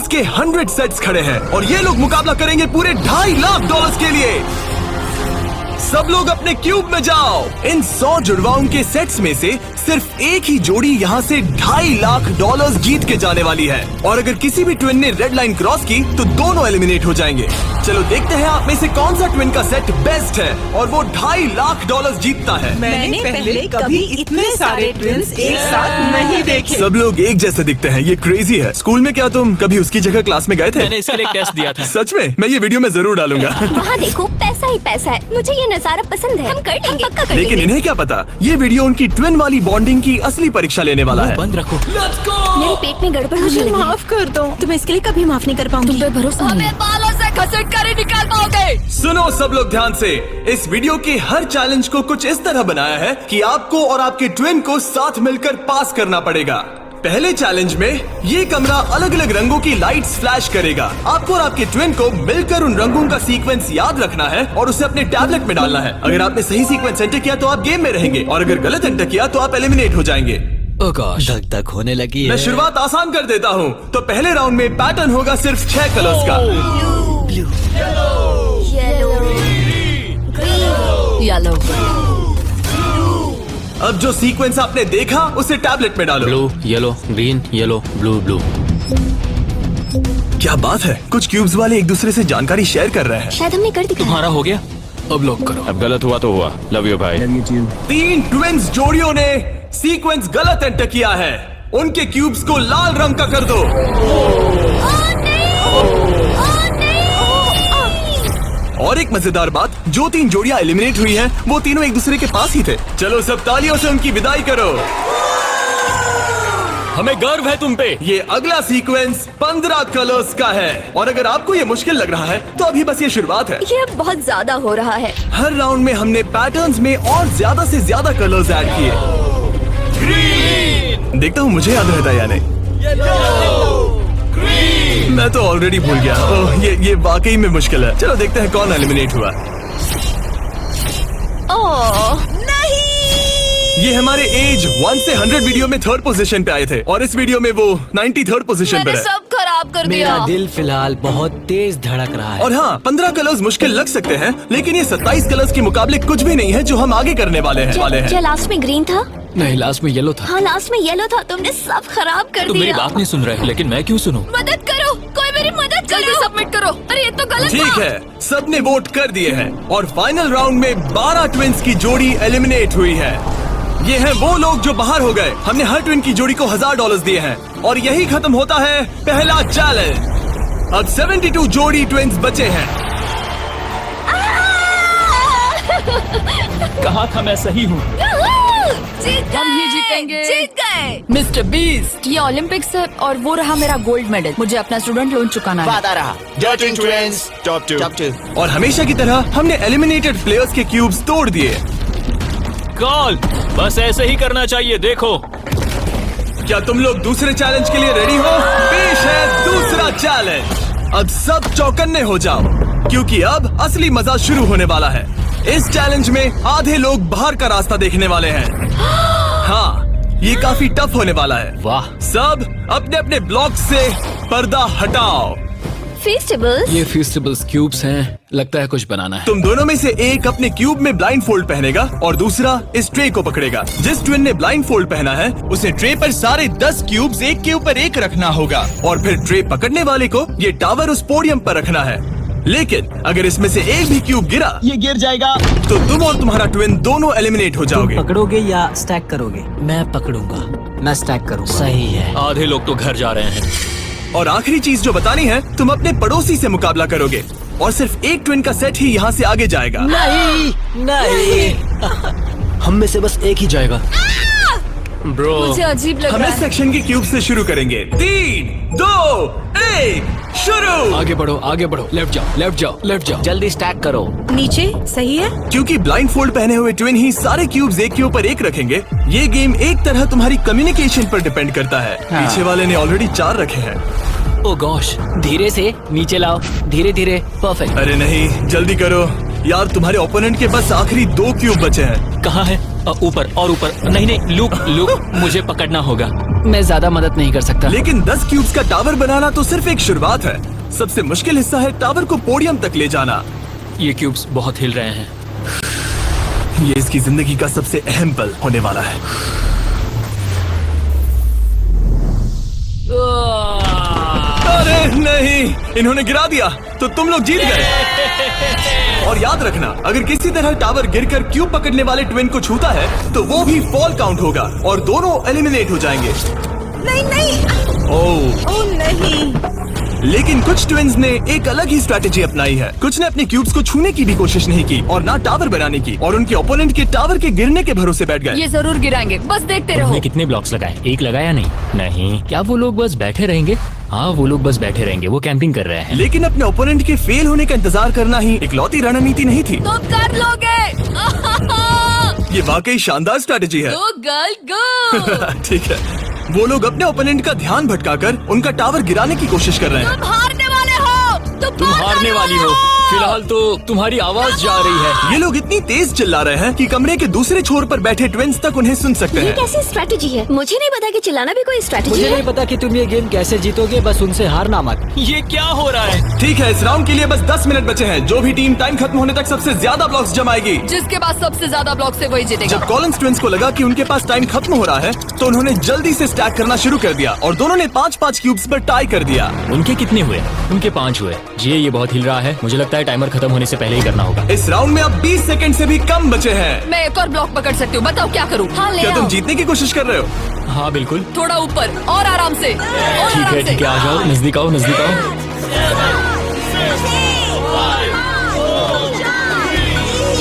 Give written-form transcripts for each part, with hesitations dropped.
के 100 सेट्स खड़े हैं और ये लोग मुकाबला करेंगे पूरे $2.5 लाख के लिए। सब लोग अपने क्यूब में जाओ। इन 100 जुड़वाओं के सेट्स में से सिर्फ एक ही जोड़ी यहाँ से $2.5 लाख जीत के जाने वाली है और अगर किसी भी ट्विन ने रेड लाइन क्रॉस की तो दोनों एलिमिनेट हो जाएंगे। चलो देखते हैं आप में से कौन सा ट्विन का सेट बेस्ट है और वो $2.5 लाख जीतता है। मैंने पहले कभी इतने सारे ट्विन्स एक साथ नहीं देखे। सब लोग एक जैसे दिखते हैं, ये क्रेजी है। स्कूल में क्या तुम कभी उसकी जगह क्लास में गए थे? मैंने इसके लिए टेस्ट दिया था। सच में? मैं ये वीडियो में जरूर डालूंगा। वहाँ देखो, पैसा ही पैसा है। मुझे ये नजारा पसंद है। हम कर लेंगे, पक्का कर लेकिन लेंगे। इन्हें क्या पता, ये वीडियो उनकी ट्विन वाली बॉन्डिंग की असली परीक्षा लेने वाला है। बंद रखो। मेरे पेट में गड़बड़ होने लगी। माफ कर दो, तुम इसके लिए कभी माफ नहीं कर पाऊंगी। तुम पे भरोसा नहीं है। बालों से घसीट कर ही निकाल पाओगे। सुनो सब लोग ध्यान से, इस वीडियो के हर चैलेंज को कुछ इस तरह बनाया है कि आपको और आपके ट्विन को साथ मिलकर पास करना पड़ेगा। पहले चैलेंज में ये कमरा अलग अलग रंगों की लाइट्स फ्लैश करेगा। आपको और आपके ट्विन को मिलकर उन रंगों का सीक्वेंस याद रखना है और उसे अपने टैबलेट में डालना है। अगर आपने सही सीक्वेंस एंटर किया तो आप गेम में रहेंगे और अगर गलत एंटर किया तो आप एलिमिनेट हो जाएंगे। ओह गॉश, धक धक होने लगी है। मैं शुरुआत आसान कर देता हूँ। तो पहले राउंड में पैटर्न होगा सिर्फ 6 कलर्स का। येलो, अब जो सीक्वेंस आपने देखा उसे टैबलेट में डालो। Blue, yellow, green, yellow, blue, blue. क्या बात है, कुछ क्यूब्स वाले एक दूसरे से जानकारी शेयर कर रहे हैं। शायद हमने कर दिया। तुम्हारा हो गया, अब लॉक करो। अब गलत हुआ तो हुआ। लव यू भाई। 3 ट्विन्स जोड़ियों ने सीक्वेंस गलत एंटर किया है। उनके क्यूब्स को लाल रंग का कर दो। और एक मजेदार बात, जो 3 जोड़ियां एलिमिनेट हुई हैं, वो तीनों एक दूसरे के पास ही थे। चलो सब तालियों से उनकी विदाई करो। हमें गर्व है तुम पे। ये अगला सीक्वेंस 15 कलर्स का है और अगर आपको ये मुश्किल लग रहा है तो अभी बस ये शुरुआत है। ये अब बहुत ज्यादा हो रहा है। हर राउंड में हमने पैटर्न्स में और ज्यादा से ज्यादा कलर्स ऐड किए। ग्रीन, देखता हूँ मुझे याद रहता है या नहीं। मैं तो ऑलरेडी भूल गया। ओह, ये वाकई में मुश्किल है। चलो देखते हैं कौन एलिमिनेट हुआ। ओह ये हमारे एज 1 से 100 वीडियो में 3rd पोजीशन पे आए थे और इस वीडियो में वो 93rd पोजीशन पर है। सब खराब कर दिया। मेरा दिल फिलहाल बहुत तेज धड़क रहा है। और हाँ, 15 कलर्स मुश्किल लग सकते हैं लेकिन ये 27 कलर्स के मुकाबले कुछ भी नहीं है जो हम आगे करने वाले हैं। क्या लास्ट में ग्रीन था? नहीं, लास्ट में येलो था। हाँ, लास्ट में येलो था। तुमने सब खराब कर तुम मेरी दिया। बात नहीं सुन रहे, लेकिन मैं क्यों सुनूं? मदद करो, कोई मेरी मदद करो। जल्दी सबमिट करो। अरे ये तो गलत ठीक था। है, सबने वोट कर दिए हैं और फाइनल राउंड में 12 ट्विन्स की जोड़ी एलिमिनेट हुई है। ये हैं वो लोग जो बाहर हो गए। हमने हर ट्विन की जोड़ी को $1000 दिए हैं और यही खत्म होता है पहला चैलेंज। अब 72 जोड़ी ट्विन्स बचे हैं। कहा था मैं सही हूँ। हम ही जीतेंगे। जीत गए। मिस्टर बीस्ट, ये ओलंपिक्स है और वो रहा मेरा गोल्ड मेडल। मुझे अपना स्टूडेंट लोन चुकाना है। वादा रहा। Dirty Twins, top 2. और हमेशा की तरह हमने एलिमिनेटेड प्लेयर्स के क्यूब्स तोड़ दिए। कॉल, बस ऐसे ही करना चाहिए। देखो, क्या तुम लोग दूसरे चैलेंज के लिए रेडी हो? पेश है दूसरा चैलेंज। अब सब चौकन्ने हो जाओ क्योंकि अब असली मजा शुरू होने वाला है। इस चैलेंज में आधे लोग बाहर का रास्ता देखने वाले हैं। हाँ, ये काफी टफ होने वाला है। वाह। सब अपने अपने ब्लॉक से पर्दा हटाओ। फेस्टिवल्स? ये फेस्टिवल्स क्यूब्स हैं, लगता है कुछ बनाना है। तुम दोनों में से एक अपने क्यूब में ब्लाइंड फोल्ड पहनेगा और दूसरा इस ट्रे को पकड़ेगा। जिस ट्विन ने ब्लाइंड फोल्ड पहना है उसे ट्रे पर सारे 10 क्यूब्स एक के ऊपर एक रखना होगा और फिर ट्रे पकड़ने वाले को ये टावर उस पोडियम पर रखना है। लेकिन अगर इसमें से एक भी क्यूब गिरा, ये गिर जाएगा तो तुम और तुम्हारा ट्विन दोनों एलिमिनेट हो जाओगे। पकड़ोगे या स्टैक करोगे? मैं पकड़ूंगा। मैं स्टैक करूंगा। सही है। आधे लोग तो घर जा रहे हैं। और आखिरी चीज जो बतानी है, तुम अपने पड़ोसी से मुकाबला करोगे और सिर्फ एक ट्विन का सेट ही यहाँ से आगे जाएगा। नहीं। हम में से बस एक ही जाएगा। ब्रो, मुझे अजीब लग हम रहा इस है। सेक्शन के क्यूब से शुरू करेंगे। 3, 2, 1, शुरू। आगे बढ़ो, आगे बढ़ो। लेफ्ट जाओ, लेफ्ट जाओ, लेफ्ट जाओ। जल्दी स्टैक करो। नीचे सही है। क्योंकि ब्लाइंड फोल्ड पहने हुए ट्विन ही सारे क्यूब्स एक के ऊपर एक रखेंगे, ये गेम एक तरह तुम्हारी कम्युनिकेशन पर डिपेंड करता है। पीछे वाले ने ऑलरेडी 4 रखे हैं। ओ गॉश, धीरे से नीचे लाओ, धीरे धीरे। परफेक्ट। अरे नहीं, जल्दी करो यार, तुम्हारे ओपोनेंट के बस आखिरी 2 क्यूब बचे हैं। कहाँ है? ऊपर और ऊपर। नहीं नहीं, लूप लूप, मुझे पकड़ना होगा। मैं ज्यादा मदद नहीं कर सकता। लेकिन 10 क्यूब्स का टावर बनाना तो सिर्फ एक शुरुआत है। सबसे मुश्किल हिस्सा है टावर को पोडियम तक ले जाना। ये क्यूब्स बहुत हिल रहे हैं। ये इसकी जिंदगी का सबसे अहम पल होने वाला है। अरे नहीं, इन्होंने गिरा दिया तो तुम लोग जीत गए। और याद रखना, अगर किसी तरह टावर गिरकर क्यूब पकड़ने वाले ट्विन को छूता है तो वो भी फॉल काउंट होगा और दोनों एलिमिनेट हो जाएंगे। नहीं ओह नहीं। लेकिन कुछ ट्विन्स ने एक अलग ही स्ट्रैटेजी अपनाई है। कुछ ने अपने क्यूब्स को छूने की भी कोशिश नहीं की और ना टावर बनाने की, और उनके ओपोनेंट के टावर के गिरने के भरोसे बैठ गए। ये जरूर गिराएंगे, बस देखते रहो। उन्होंने कितने ब्लॉक्स लगाए? एक लगाया नहीं। क्या वो लोग बस बैठे रहेंगे? हाँ, वो लोग बस बैठे रहेंगे। वो कैंपिंग कर रहे हैं। लेकिन अपने ओपोनेंट के फेल होने का इंतजार करना ही इकलौती रणनीति नहीं थी। तुम कर लोगे। ये वाकई शानदार स्ट्रैटेजी है। गो गर्ल गो। ठीक है, वो लोग अपने ओपोनेंट का ध्यान भटकाकर उनका टावर गिराने की कोशिश कर रहे हैं। तुम हारने वाले हो। तुम हारने वाली हो। फिलहाल तो तुम्हारी आवाज जा रही है। ये लोग इतनी तेज चिल्ला रहे हैं कि कमरे के दूसरे छोर पर बैठे ट्विन्स तक उन्हें सुन सकते ये हैं। कैसी स्ट्रैटेजी है? मुझे नहीं पता कि चिल्लाना भी कोई स्ट्रैटेजी मुझे है। नहीं पता कि तुम ये गेम कैसे जीतोगे, बस उनसे हारना मत। ये क्या हो रहा है? ठीक है, इस राउंड के लिए बस 10 मिनट बचे हैं। जो भी टीम टाइम खत्म होने तक सबसे ज्यादा ब्लॉक्स जमाएगी, जिसके पास सबसे ज्यादा ब्लॉक से वही जीतेगा। जब कॉलिंस ट्विन्स को लगा कि उनके पास टाइम खत्म हो रहा है तो उन्होंने जल्दी से स्टैक करना शुरू कर दिया और दोनों ने 5-5 क्यूब्स पर टाई कर दिया। उनके कितने हुए? उनके 5 हुए। जी, ये बहुत हिल रहा है। मुझे लगता है टाइमर खत्म होने से पहले ही करना होगा। इस राउंड में अब 20 सेकंड से भी कम बचे हैं। मैं एक और ब्लॉक पकड़ सकती हूँ, बताओ क्या करूँ? हाँ ले क्या तुम आओ। जीतने की कोशिश कर रहे हो? हाँ बिल्कुल। थोड़ा ऊपर और आराम से। ठीक है, आ जाओ, नजदीक आओ।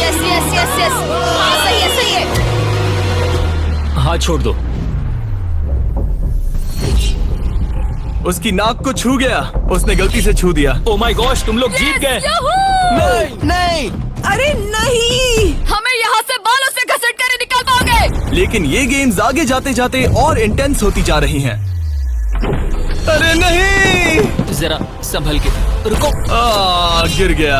Yes yes yes yes. हाँ सही है। हाथ छोड़ दो। उसकी नाक को छू गया। उसने गलती से छू दिया। ओ माय गॉश, तुम लोग जीत गए। नहीं। अरे नहीं। हमें यहाँ से बालों से घसीट कर निकल पाओगे। लेकिन ये गेम्स आगे जाते जाते और इंटेंस होती जा रही हैं। अरे नहीं, जरा संभल के रुको। गिर गया।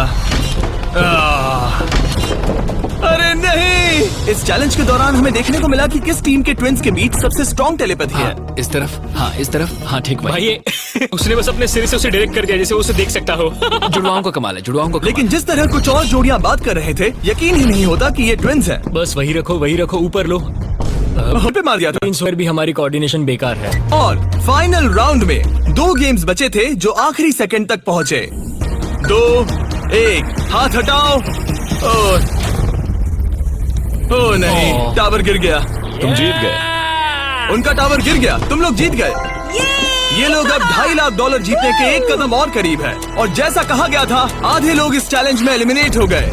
अरे नहीं। इस चैलेंज के दौरान हमें देखने को मिला कि किस टीम के ट्विन्स के बीच सबसे स्ट्रॉन्ग टेलीपैथी है। इस तरफ। हाँ ठीक भाई ये उसने बस अपने सिर से उसे डायरेक्ट कर दिया जैसे वो उसे देख सकता हो। जुड़वाओं को कमाल है। लेकिन जिस तरह कुछ और जोड़ियां बात कर रहे थे, यकीन ही नहीं होता कि ये ट्विन्स हैं। बस वही रखो, ऊपर लो। वहाँ पे मार दिया था। इन पर भी हमारी कोऑर्डिनेशन बेकार है। और फाइनल राउंड में 2 गेम्स बचे थे जो आखिरी सेकंड तक पहुंचे। 2, 1, हाथ हटाओ। ओ नहीं, टावर गिर गया। तुम जीत गए। उनका टावर गिर गया, तुम लोग जीत गए। ये लोग अब $2.5 लाख जीतने के एक कदम और करीब है। और जैसा कहा गया था, आधे लोग इस चैलेंज में एलिमिनेट हो गए।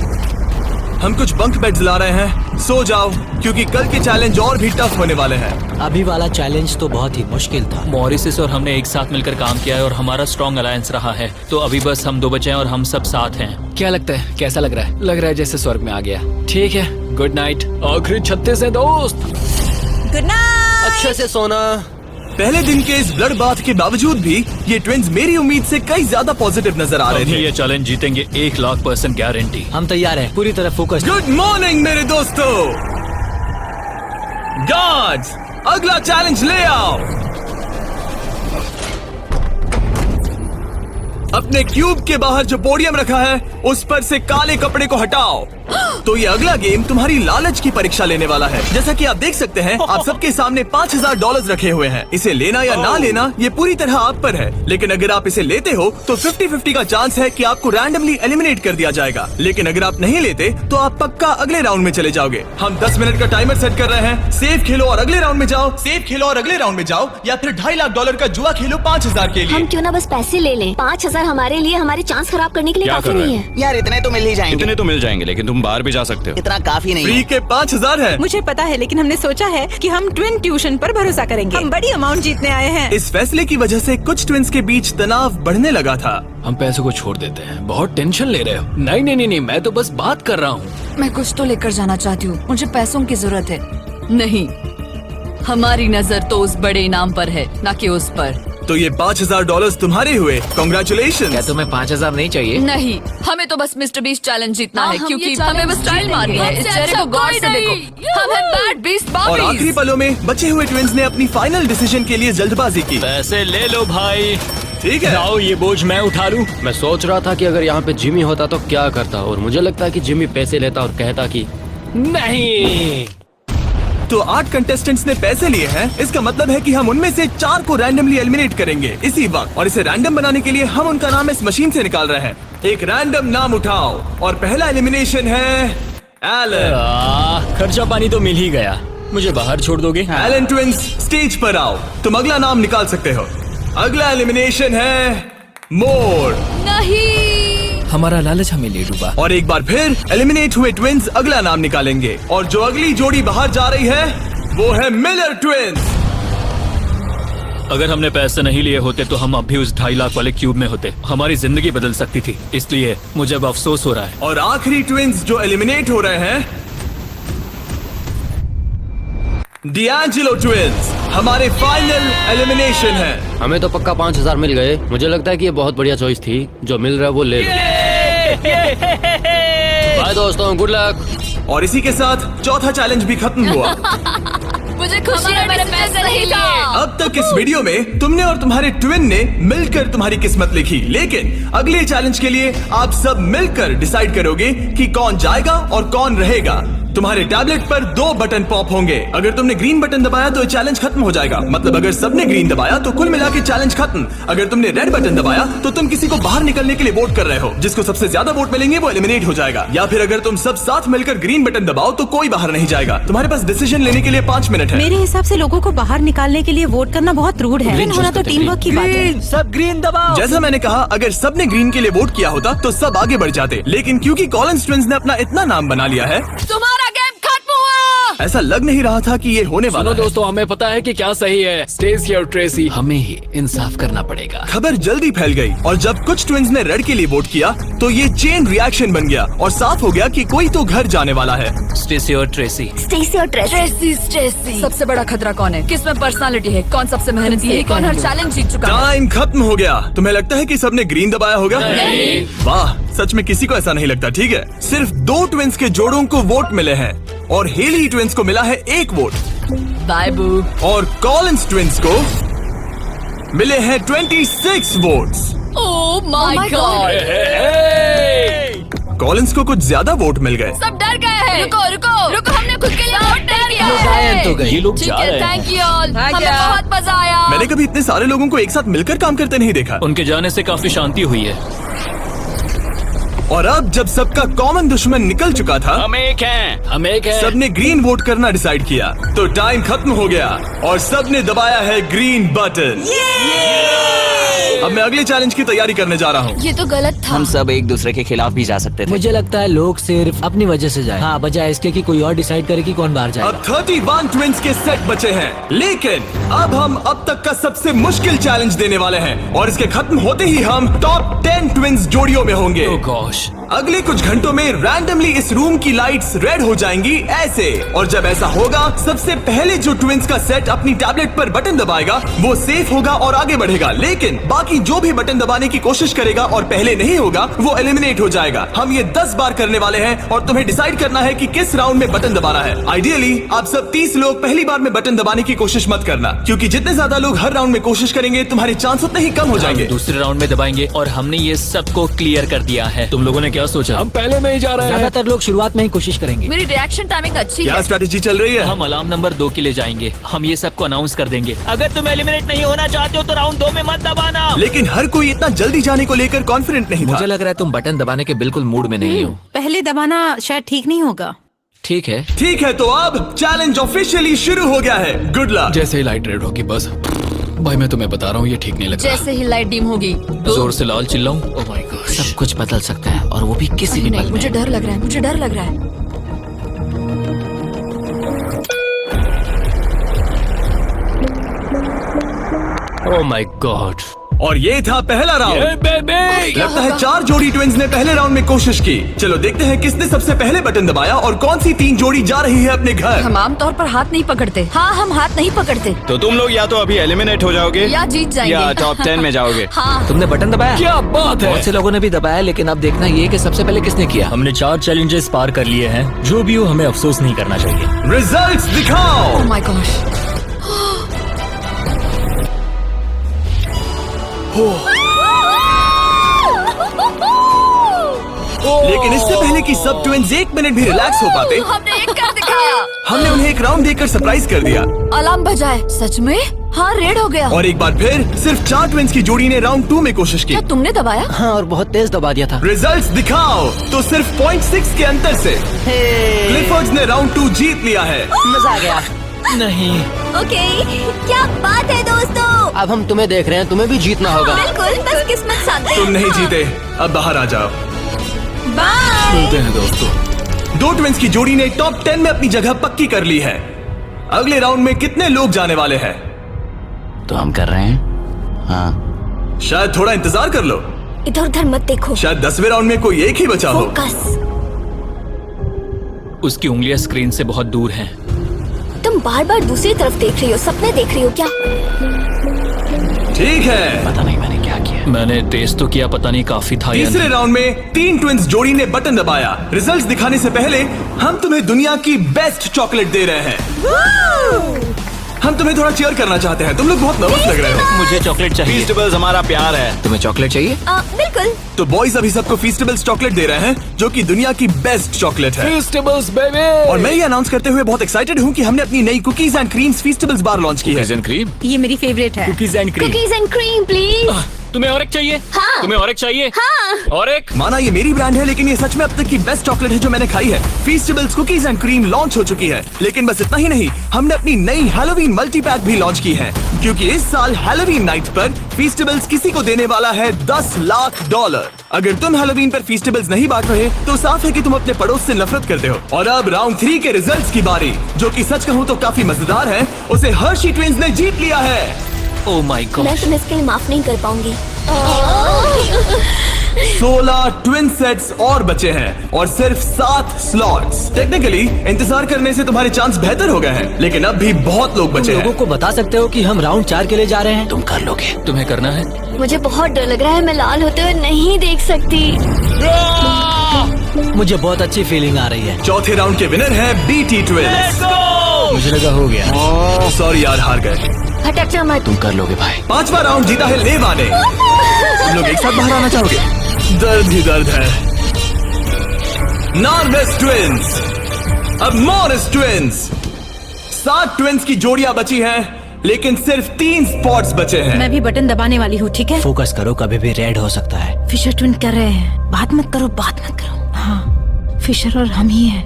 हम कुछ बंक बेड्स ला रहे हैं, सो जाओ, क्योंकि कल के चैलेंज और भी टफ होने वाले हैं। अभी वाला चैलेंज तो बहुत ही मुश्किल था। मॉरिस और हमने एक साथ मिलकर काम किया है और हमारा स्ट्रॉन्ग अलायंस रहा है। तो अभी बस हम 2 बचे हैं और हम सब साथ हैं। क्या लगता है, कैसा लग रहा है? लग रहा है जैसे स्वर्ग में आ गया। ठीक है, गुड नाइट। आखिरी 36 है दोस्त। Good night. अच्छे से सोना। पहले दिन के इस ब्लड बाथ के बावजूद भी ये ट्विन्स मेरी उम्मीद से कई ज्यादा पॉजिटिव नजर आ रहे अभी थे। ये चैलेंज जीतेंगे 1,00,000% गारंटी। हम तैयार हैं, पूरी तरह फोकस। गुड मॉर्निंग मेरे दोस्तों। गार्ड्स, अगला चैलेंज ले आओ। अपने क्यूब के बाहर जो पोडियम रखा है उस पर से काले कपड़े को हटाओ। तो ये अगला गेम तुम्हारी लालच की परीक्षा लेने वाला है। जैसा कि आप देख सकते हैं, आप सबके सामने $5,000 रखे हुए हैं। इसे लेना या ना लेना ये पूरी तरह आप पर है। लेकिन अगर आप इसे लेते हो तो 50-50 का चांस है कि आपको रैंडमली एलिमिनेट कर दिया जाएगा। लेकिन अगर आप नहीं लेते तो आप पक्का अगले राउंड में चले जाओगे। हम 10 मिनट का टाइमर सेट कर रहे हैं। सेफ खेलो और अगले राउंड में जाओ, सेफ खेलो और अगले राउंड में जाओ, या फिर $2.5 लाख का जुआ खेलो 5,000 के लिए। हम क्यों ना बस पैसे ले लें? 5,000 हमारे लिए हमारे चांस खराब करने के लिए क्या काफी कर रहे नहीं हैं? है। यार इतने तो मिल ही जाएंगे। इतने तो मिल जाएंगे, लेकिन तुम बाहर भी जा सकते हो। इतना काफी नहीं फ्री है। के 5,000 है। मुझे पता है, लेकिन हमने सोचा है कि हम ट्विन ट्यूशन पर भरोसा करेंगे। हम बड़ी अमाउंट जीतने आए हैं। इस फैसले की वजह से कुछ ट्विन्स के बीच तनाव बढ़ने लगा था। हम पैसों को छोड़ देते हैं, बहुत टेंशन ले रहे हो। नहीं, मैं तो बस बात कर रहा हूँ। मैं कुछ तो लेकर जाना चाहती हूँ, मुझे पैसों की जरूरत है। नहीं, हमारी नजर तो उस बड़े इनाम पर है, ना कि उस पर। तो ये $5000 तुम्हारे हुए। कॉन्ग्रेचुलेशन। क्या तुम्हें 5000 नहीं चाहिए? नहीं, हमें तो बस मिस्टर बीस्ट चैलेंज जीतना है, हम क्योंकि ये हमें बस challenge स्टाइल मारनी है। इस चेहरे को गौर से देखो, हम हैं बैड बीस्ट और आखिरी बाबीज। पलों में बचे हुए ट्विंस ने अपनी फाइनल डिसीजन के लिए जल्दबाजी की। पैसे ले लो भाई। ठीक है, लाओ ये बोझ मैं उठा लूं। मैं सोच रहा था कि अगर यहाँ पे जिमी होता तो क्या करता, और मुझे लगता है कि जिमी पैसे लेता और कहता कि नहीं। तो 8 कंटेस्टेंट्स ने पैसे लिए हैं। इसका मतलब है कि हम उनमें से 4 को रैंडमली एलिमिनेट करेंगे इसी वक्त, और इसे रैंडम बनाने के लिए हम उनका नाम इस मशीन से निकाल रहे हैं। एक रैंडम नाम उठाओ, और पहला एलिमिनेशन है एलन। खर्चा पानी तो मिल ही गया, मुझे बाहर छोड़ दोगे? एलन ट्विंस, स्टेज पर आओ। तुम अगला नाम निकाल सकते हो। अगला एलिमिनेशन है मोर। नहीं, हमारा लालच हमें ले डूबा। और एक बार फिर एलिमिनेट हुए ट्विंस अगला नाम निकालेंगे, और जो अगली जोड़ी बाहर जा रही है वो है मिलर ट्विंस। अगर हमने पैसे नहीं लिए होते तो हम अब भी उस 2.5 लाख वाले क्यूब में होते। हमारी जिंदगी बदल सकती थी, इसलिए मुझे अब अफसोस हो रहा है। और आखिरी ट्विंस जो एलिमिनेट हो रहे हैं, डिएंजेलो ट्विंस, हमारे फाइनल एलिमिनेशन है। हमें तो पक्का 5000 मिल गए। मुझे लगता है कि ये बहुत बढ़िया चॉइस थी। जो मिल रहा है वो ले लो। बाय दोस्तों, गुड लक। और इसी के साथ चौथा चैलेंज भी खत्म हुआ। मुझे खुशी है मैंने पैसे नहीं लिए। अब तक इस वीडियो में तुमने और तुम्हारे ट्विन ने मिलकर तुम्हारी किस्मत लिखी, लेकिन अगले चैलेंज के लिए आप सब मिलकर डिसाइड करोगे कि कौन जाएगा और कौन रहेगा। तुम्हारे टैबलेट पर 2 बटन पॉप होंगे। अगर तुमने ग्रीन बटन दबाया तो चैलेंज खत्म हो जाएगा, मतलब अगर सबने ग्रीन दबाया तो कुल मिला के चैलेंज खत्म। अगर तुमने रेड बटन दबाया तो तुम किसी को बाहर निकलने के लिए वोट कर रहे हो। जिसको सबसे ज्यादा वोट मिलेंगे वो एलिमिनेट हो जाएगा। या फिर अगर तुम सब साथ मिलकर ग्रीन बटन दबाओ तो कोई बाहर नहीं जाएगा। तुम्हारे पास डिसीजन लेने के लिए 5 मिनट है। मेरे हिसाब से लोगों को बाहर निकालने के लिए वोट करना बहुत रूड है। Green होना तो choose करते टीम वर्क की बात है। सब ग्रीन दबाओ। जैसा मैंने कहा, अगर सबने ग्रीन के लिए वोट किया होता तो सब आगे बढ़ जाते, लेकिन क्योंकि कॉलिंस ट्विंस ने अपना इतना नाम बना लिया है, तुम्हारा गेम खत्म हुआ। ऐसा लग नहीं रहा था कि ये होने वाला सुनो है। दोस्तों, हमें पता है कि क्या सही है। स्टेसी और ट्रेसी, हमें ही इंसाफ करना पड़ेगा। खबर जल्दी फैल गई, और जब कुछ ट्विंस ने रेड के लिए वोट किया तो ये चेन रिएक्शन बन गया और साफ हो गया कि कोई तो घर जाने वाला है। स्टेसी और ट्रेसी। स्टेसी और ट्रेसी। स्ट्रेसी। सबसे बड़ा खतरा कौन है? किसमें पर्सनालिटी है? कौन सबसे मेहनती है? कौन हर चैलेंज जीत चुका है? टाइम खत्म हो गया। तुम्हें लगता है कि सबने ग्रीन दबाया होगा? नहीं। वाह, सच में किसी को ऐसा नहीं लगता। ठीक है, सिर्फ 2 ट्विंस के जोड़ों को वोट मिले हैं, और हेली ट्विंस को मिला है 1 वोट, बाय बू। और कॉलिंस ट्विंस को मिले हैं 26 votes. Oh my God, Collins को कुछ ज्यादा वोट मिल गए। सब डर गए हैं। रुको रुको रुको, हमने खुद के लिए वोट नहीं किया है। तो गए। ये लोग ठीक जा है, रहे हैं। थैंक यू ऑल, हाँ हमें क्या? बहुत मजा आया। मैंने कभी इतने सारे लोगों को एक साथ मिलकर काम करते नहीं देखा। उनके जाने से काफी शांति हुई है। और अब जब सबका कॉमन दुश्मन निकल चुका था, हम एक हैं। हम एक है। सबने ग्रीन वोट करना डिसाइड किया, तो टाइम खत्म हो गया और सबने दबाया है ग्रीन बटन। अब मैं अगले चैलेंज की तैयारी करने जा रहा हूँ। ये तो गलत था। हम सब एक दूसरे के खिलाफ भी जा सकते थे। मुझे लगता है लोग सिर्फ अपनी वजह से जाए। हाँ, बजाय इसके कि कोई और डिसाइड करे कि कौन बाहर जाएगा। अब 31 ट्विंस के सेट बचे हैं, लेकिन अब हम अब तक का सबसे मुश्किल चैलेंज देने वाले हैं, और इसके खत्म होते ही हम टॉप 10 ट्विंस जोड़ियों में होंगे। Oh gosh। अगले कुछ घंटों में रैंडमली इस रूम की लाइट्स रेड हो जाएंगी ऐसे, और जब ऐसा होगा सबसे पहले जो ट्विंस का सेट अपनी टैबलेट पर बटन दबाएगा वो सेफ होगा और आगे बढ़ेगा, लेकिन बाकी जो भी बटन दबाने की कोशिश करेगा और पहले नहीं होगा वो एलिमिनेट हो जाएगा। हम ये 10 बार करने वाले हैं, और तुम्हें डिसाइड करना है कि किस राउंड में बटन दबाना है। आइडियली आप सब 30 लोग पहली बार में बटन दबाने की कोशिश मत करना, क्योंकि जितने ज्यादा लोग हर राउंड में कोशिश करेंगे तुम्हारे चांस उतने ही कम हो जाएंगे। दूसरे राउंड में दबाएंगे, और हमने ये सबको क्लियर कर दिया है। तुम लोगों ने क्या सोचा? हम पहले में ही जा रहे हैं। ज्यादातर लोग शुरुआत में ही कोशिश करेंगे। मेरी रिएक्शन टाइमिंग अच्छी क्या है। स्ट्रेटेजी चल रही है? हम अलार्म नंबर 2 के लिए जाएंगे। हम ये सबको अनाउंस कर देंगे। अगर तुम एलिमिनेट नहीं होना चाहते हो तो राउंड 2 में मत दबाना। लेकिन हर कोई इतना जल्दी जाने को लेकर कॉन्फिडेंट नहीं था। मुझे लग रहा है तुम बटन दबाने के बिल्कुल मूड में नहीं हो। पहले दबाना शायद ठीक नहीं होगा। ठीक है, ठीक है, तो अब चैलेंज ऑफिशियली शुरू हो गया है। Good luck. जैसे ही लाइट रेड होगी बस। भाई मैं तुम्हें बता रहा हूँ, ये ठीक नहीं लग रहा। जैसे ही लाइट डिम होगी जोर से लाल चिल्लाऊं? Oh my God. सब कुछ बदल सकता है, और वो भी किसी भी नहीं, पल में। मुझे डर लग रहा है, मुझे डर लग रहा है। Oh my God. और ये था पहला राउंड। लगता है 4 जोड़ी ट्विंस ने पहले राउंड में कोशिश की। चलो देखते हैं किसने सबसे पहले बटन दबाया और कौन सी 3 जोड़ी जा रही है अपने घर। हम आमतौर पर हाथ नहीं पकड़ते। हाँ, हम हाथ नहीं पकड़ते तो तुम लोग या तो अभी एलिमिनेट हो जाओगे या जीत जाएंगे। या टॉप 10 में जाओगे। हाँ, तुमने बटन दबाया? क्या बात है। बहुत से लोगों ने भी दबाया, लेकिन अब देखना ये कि सबसे पहले किसने किया। हमने 4 चैलेंजेस पार कर लिए हैं। जो भी हो, हमें अफसोस नहीं करना चाहिए। रिजल्ट्स दिखाओ। ओह माय गॉश। लेकिन इससे पहले कि सब ट्विंस 1 मिनट भी रिलैक्स हो पाते, हमने एक कर दिखाया। हमने उन्हें एक राउंड देकर सरप्राइज कर दिया। अलार्म बजाए। सच में? हाँ, रेड हो गया। और एक बार फिर सिर्फ 4 ट्विंस की जोड़ी ने राउंड 2 में कोशिश की। क्या तुमने दबाया? हाँ, और बहुत तेज दबा दिया था। रिजल्ट्स दिखाओ। तो सिर्फ 0.6 के अंतर से क्लिफर्ड्स ने राउंड 2 जीत लिया है। मजा आ गया। नहीं, ओके, क्या बात है दोस्तों। अब हम तुम्हें देख रहे हैं, तुम्हें भी जीतना होगा। बिल्कुल, बस किस्मत साथ दे। तुम नहीं जीते, अब बाहर आ जाओ। बाय। मिलते हैं दोस्तों। 2 ट्विंस की जोड़ी ने टॉप 10 में अपनी जगह पक्की कर ली है। अगले राउंड में कितने लोग जाने वाले हैं? तो हम कर रहे हैं। हाँ, शायद थोड़ा इंतजार कर लो। इधर उधर मत देखो। शायद 10वें राउंड में कोई एक ही बचा हो। फोकस। उसकी उंगलियां स्क्रीन से बहुत दूर हैं। तुम बार बार दूसरी तरफ देख रही हो, सपने देख रही हो क्या? ठीक है। पता नहीं मैंने क्या किया। मैंने टेस्ट तो किया, पता नहीं काफी था या तीसरे नहीं। राउंड में 3 ट्विंस जोड़ी ने बटन दबाया। रिजल्ट्स दिखाने से पहले हम तुम्हें दुनिया की बेस्ट चॉकलेट दे रहे हैं। हम तुम्हें थोड़ा चीयर करना चाहते हैं। तुम लोग बहुत नर्वस लग रहे हो। मुझे चॉकलेट चाहिए। फीस्टेबल्स हमारा प्यार है। तुम्हें चॉकलेट चाहिए? बिल्कुल। तो बॉयज अभी सबको फीस्टेबल्स चॉकलेट दे रहे हैं, जो कि दुनिया की बेस्ट चॉकलेट है। Festivals baby. और मैं ये अनाउंस करते हुए बहुत एक्साइटेड हूँ कि हमने अपनी नई cookies and creams Feastables bar launch की है। क्रीम, ये मेरी फेवरेट है। Cookies and cream. Cookies and cream please. तुम्हें और एक चाहिए? हाँ। तुम्हें और एक चाहिए? हाँ। और एक? माना ये मेरी ब्रांड है, लेकिन ये सच में अब तक की बेस्ट चॉकलेट है जो मैंने खाई है। फीस्टेबल्स कुकीज एंड क्रीम लॉन्च हो चुकी है, लेकिन बस इतना ही नहीं, हमने अपनी नई हैलोवीन मल्टी पैक भी लॉन्च की है, क्योंकि इस साल हैलोवीन नाइट पर फीस्टेबल्स किसी को देने वाला है $10 लाख। अगर तुम हैलोवीन पर फीस्टेबल्स नहीं बांट रहे, तो साफ है कि तुम अपने पड़ोस से नफरत करते हो। और अब राउंड 3 के रिजल्ट्स की बारी, जो कि सच कहूँ तो काफी मजेदार है। उसे हर्शी ट्विंस ने जीत लिया है। ओह माय मैं गॉड। तुम्हें इसके लिए माफ नहीं कर पाऊंगी। 16 ट्विन सेट्स और बचे हैं और सिर्फ 7 स्लॉट्स। टेक्निकली इंतजार करने से तुम्हारे चांस बेहतर हो गए हैं, लेकिन अब भी बहुत लोग बचे लोगों हैं। को बता सकते हो कि हम राउंड 4 के लिए जा रहे हैं? तुम कर लोगे। तुम्हें करना है? मुझे बहुत डर लग रहा है, मैं लाल होते हुए नहीं देख सकती। मुझे बहुत अच्छी फीलिंग आ रही है। चौथे राउंड के विनर है BT ट्विंस। मुझे लगा हो गया। सॉरी यार, हार गए। हटक जा मत। तुम कर लोगे भाई। 5वां राउंड जीता है लेवा ने। तुम लोग एक साथ बाहर आना चाहोगे? दर्द ही दर्द है। नॉर्वेस ट्विंस, अब मॉरिस ट्विंस। 7 ट्विंस की जोड़ियां बची हैं, लेकिन सिर्फ 3 स्पॉट्स बचे हैं। मैं भी बटन दबाने वाली हूँ, ठीक है? फोकस करो, कभी भी रेड हो सकता है। फिशर ट्विन कर रहे हैं। बात मत करो, बात मत करो। हाँ, फिशर और हम ही हैं।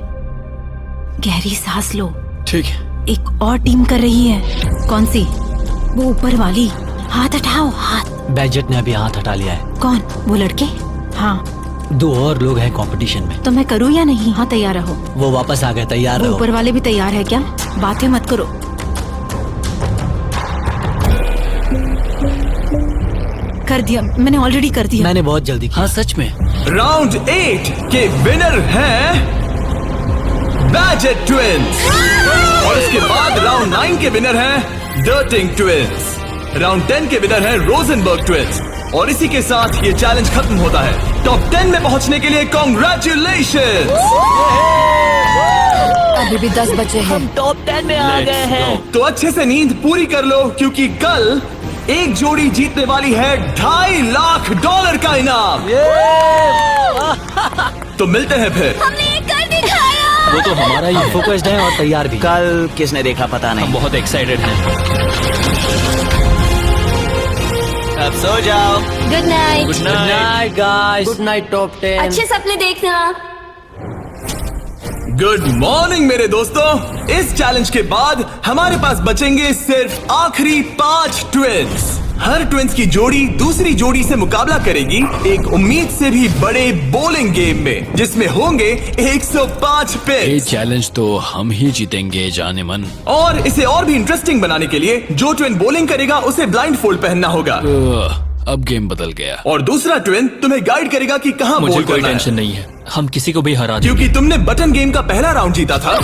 गहरी सांस लो। ठीक है। एक और टीम कर रही है। कौन सी? वो ऊपर वाली। हाथ हटाओ, हाथ। बैजेट ने अभी हाथ हटा लिया है। कौन? वो लड़के? हाँ। 2 और लोग हैं कंपटीशन में। तो मैं करूँ या नहीं? हाँ, तैयार रहो। वो वापस आ गए, तैयार वो रहो। ऊपर वाले भी तैयार है क्या? बातें मत करो। कर दिया, मैंने ऑलरेडी कर दिया। मैंने बहुत जल्दी किया। हाँ सच में। राउंड 8 के विनर हैं बैजेट ट्विंस, और इसके बाद राउंड 9 के विनर हैं डर्टिंग ट्विंस। राउंड 10 के विनर हैं रोजनबर्ग ट्विंस। और इसी के साथ ये चैलेंज खत्म होता है। टॉप 10 में पहुंचने के लिए कांग्रेचुलेशन। अभी भी 10 बचे हैं। टॉप 10 में आ गए हैं। तो अच्छे से नींद पूरी कर लो, क्योंकि कल एक जोड़ी जीतने वाली है $2.5 लाख का इनाम। तो मिलते हैं फिर। हमने ये कर दिखाया। वो तो हमारा ही है। फोकस्ड हैं और तैयार भी। कल किसने देखा पता हम नहीं। बहुत एक्साइटेड हैं। अब सो जाओ। Good night. Good night guys. Good night top 10। अच्छे सपने देखना। गुड मॉर्निंग मेरे दोस्तों। इस चैलेंज के बाद हमारे पास बचेंगे सिर्फ आखिरी 5 ट्विंस। हर ट्विंस की जोड़ी दूसरी जोड़ी से मुकाबला करेगी एक उम्मीद से भी बड़े बोलिंग गेम में, जिसमें होंगे 105 ये पिन्स। चैलेंज तो हम ही जीतेंगे जाने मन। और इसे और भी इंटरेस्टिंग बनाने के लिए जो ट्विन बॉलिंग करेगा उसे ब्लाइंड फोल्ड पहनना होगा। अब गेम बदल गया। और दूसरा ट्विन तुम्हें गाइड करेगा कि कहाँ मुझे बोल कोई करना टेंशन है, नहीं है, हम किसी को भी हरा देंगे। क्योंकि तुमने बटन गेम का पहला राउंड जीता था।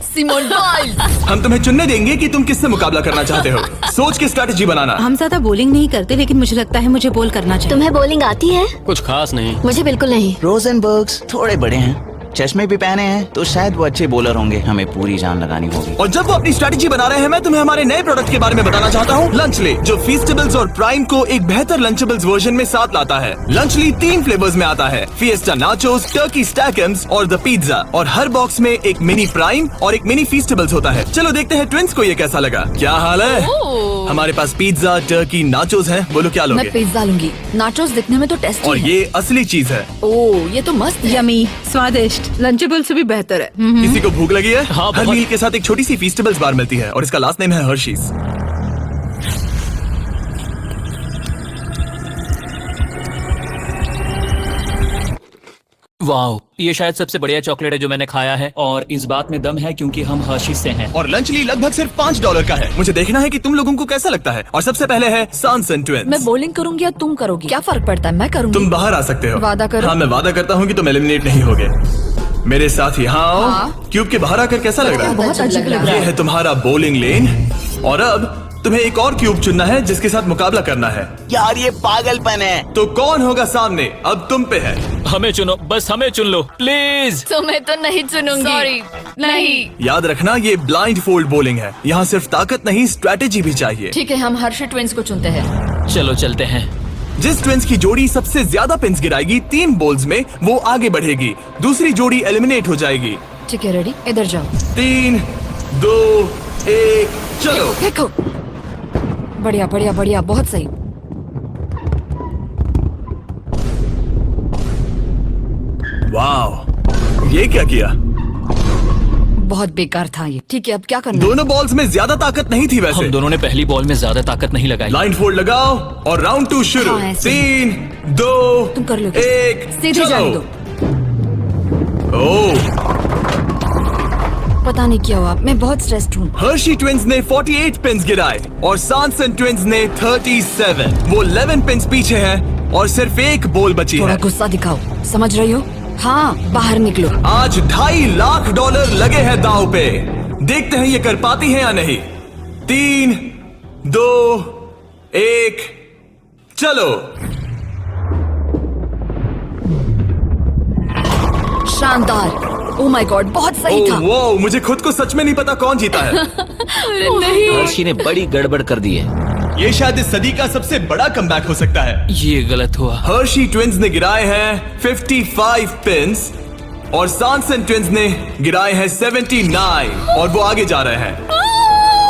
Simone Biles. हम तुम्हें चुनने देंगे कि तुम किससे मुकाबला करना चाहते हो। सोच के स्ट्रैटेजी बनाना। हम ज्यादा बॉलिंग नहीं करते, लेकिन मुझे लगता है मुझे बॉल करना चाहिए। तुम्हें बॉलिंग आती है? कुछ खास नहीं। मुझे बिल्कुल नहीं। रोजनबर्ग्स थोड़े बड़े हैं, चश्मे भी पहने हैं, तो शायद वो अच्छे बॉलर होंगे। हमें पूरी जान लगानी होगी। और जब वो अपनी स्ट्रैटेजी बना रहे हैं, मैं तुम्हें हमारे नए प्रोडक्ट के बारे में बताना चाहता हूँ, लंचली, जो फीस्टेबल्स और प्राइम को एक बेहतर लंचेबल्स वर्जन में साथ लाता है। लंचली 3 फ्लेवर्स में आता है, फिएस्टा नाचोस, टर्की स्टैकम्स और द पिज्जा। और हर बॉक्स में एक मिनी प्राइम और एक मिनी फीस्टेबल्स होता है। चलो देखते हैं ट्विंस को ये कैसा लगा। क्या हाल है? हमारे पास पिज्जा, टर्की, नाचोस हैं। बोलो क्या मैं लोगे? पिज्जा लूंगी। नाचोस दिखने में तो टेस्टी और है। ये असली चीज है। ओह, ये तो मस्त है। यमी, स्वादिष्ट, लंचेबल से भी बेहतर है। किसी को भूख लगी है? हाँ, हर बहुत। मील के साथ एक छोटी सी फीस्टेबल्स बार मिलती है और इसका लास्ट नेम है हर्शीज। वाओ, ये शायद सबसे बढ़िया चॉकलेट है जो मैंने खाया है, और इस बात में दम है क्योंकि हम हर्शीज से हैं। और लंचली लगभग सिर्फ $5 का है। मुझे देखना है कि तुम लोगों को कैसा लगता है। और सबसे पहले है सांसन ट्विंस। मैं बॉलिंग करूंगी या तुम करोगी? क्या फर्क पड़ता है? मैं करूंगी। तुम बाहर आ सकते हो। वादा करो। हाँ, मैं वादा करता हूँ कि तुम एलिमिनेट नहीं होगे। मेरे साथ ही हाँ आओ। हाँ। क्यूब के बाहर आकर कैसा लग रहा है? बहुत अजीब लग रहा ये है। है तुम्हारा बॉलिंग लेन। और अब तुम्हें एक और क्यूब चुनना है जिसके साथ मुकाबला करना है। यार ये पागलपन है। तो कौन होगा सामने? अब तुम पे है। हमें चुनो, बस हमें चुन लो प्लीज। तुम्हें तो नहीं चुनूंगी। सॉरी, नहीं। याद रखना, ये ब्लाइंड फोल्ड बॉलिंग है। यहाँ सिर्फ ताकत नहीं, स्ट्रैटेजी भी चाहिए। ठीक है, हम हर्षी ट्विंस को चुनते हैं। चलो चलते हैं। जिस ट्विंस की जोड़ी सबसे ज्यादा पिन्स गिराएगी 3 बॉल्स में, वो आगे बढ़ेगी। दूसरी जोड़ी एलिमिनेट हो जाएगी। ठीक है, रेडी? इधर जाओ। 3, 2, 1, चलो। देखो, बढ़िया बढ़िया बढ़िया, बहुत सही। वाह, ये क्या किया? बहुत बेकार था ये। ठीक है, अब क्या करना है? दोनों बॉल्स में ज्यादा ताकत नहीं थी वैसे। हम दोनों ने पहली बॉल में ज्यादा ताकत नहीं लगाई। लाइन फोल्ड लगाओ और राउंड 2 शुरू। हाँ, ऐसे। 3, 2, तुम कर लोगे। 1, सीधे जाने दो। ओह, पता नहीं क्या हुआ, मैं बहुत स्ट्रेस्ड हूँ। हर्शी ट्विंस ने 48 पिन्स गिराए और सांसन ट्विंस ने 37। वो 11 पिन्स पीछे हैं और सिर्फ एक बॉल बची थोड़ा है। गुस्सा दिखाओ, समझ रही हो? हाँ, बाहर निकलो। आज $2.5 लाख लगे हैं दांव पे। देखते हैं ये कर पाती हैं या नहीं। 3, 2, 1, चलो। शानदार। ओह माय गॉड, बहुत सही था। वो मुझे खुद को सच में नहीं पता कौन जीता है। नहीं। हर्षी ने बड़ी गड़बड़ कर दी है। ये शायद इस सदी का सबसे बड़ा कमबैक हो सकता है। ये गलत हुआ। हर्शी ट्विंस ने गिराए हैं 55 पिन्स और सांसन ट्विंस ने गिराए हैं 79 और वो आगे जा रहे हैं।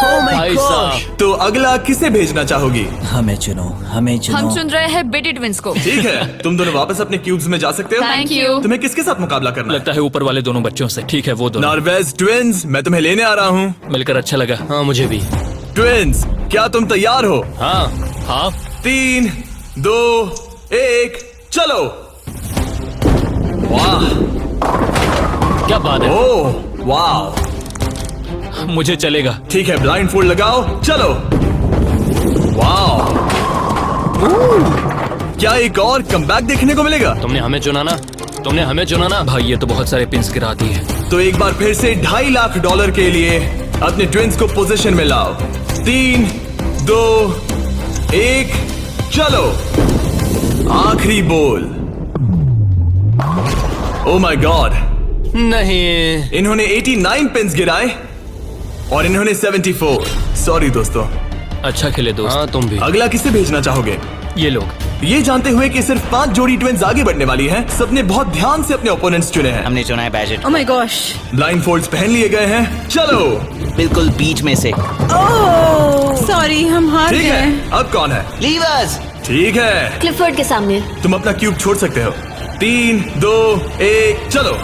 भाई साहब, तो अगला किसे भेजना चाहोगी? हमें चुनो, हमें चुनो। हम चुन रहे हैं बेटी ट्विंस को। ठीक है, तुम दोनों वापस अपने क्यूब्स में जा सकते हो। Thank you. तुम्हें किसके साथ मुकाबला करना है? लगता है ऊपर वाले दोनों बच्चों से। ठीक है, वो दोनों। नॉर्वेज ट्विंस, मैं तुम्हें लेने आ रहा हूँ। मिलकर अच्छा लगा। हाँ, मुझे भी। ट्विंस, क्या तुम तैयार हो? हाँ। हाँ, 3, 2, 1, चलो। वाह, क्या बात है। ओह, वाह। मुझे चलेगा। ठीक है, ब्लाइंड फोल्ड लगाओ, चलो। वाह, क्या एक और कमबैक देखने को मिलेगा? तुमने हमें चुना ना? तुमने हमें चुना ना? भाई ये तो बहुत सारे पिन्स गिरा दिए। तो एक बार फिर से $2.5 लाख के लिए अपने ट्विंस को पोजीशन में लाओ। 3, 2, 1, चलो। आखिरी बॉल। ओ माय गॉड, नहीं। इन्होंने 89 पिन्स गिराए और इन्होंने 74। सॉरी दोस्तों। अच्छा खेले दोस्त। हाँ, तुम भी। अगला किसे भेजना चाहोगे? ये लोग। ये जानते हुए कि सिर्फ 5 जोड़ी ट्विंस आगे बढ़ने वाली हैं, सबने बहुत ध्यान से अपने ओपोनेंट्स चुने हैं। हमने चुना है बैजेट। Oh my gosh. Blindfolds पहन लिए गए हैं। चलो। बिल्कुल बीच में से। ओह, सॉरी, हम हार ठीक गए। है, अब कौन है? लीवर्स। ठीक है, क्लिफर्ड के सामने। तुम अपना क्यूब छोड़ सकते हो। 3, 2, 1, चलो।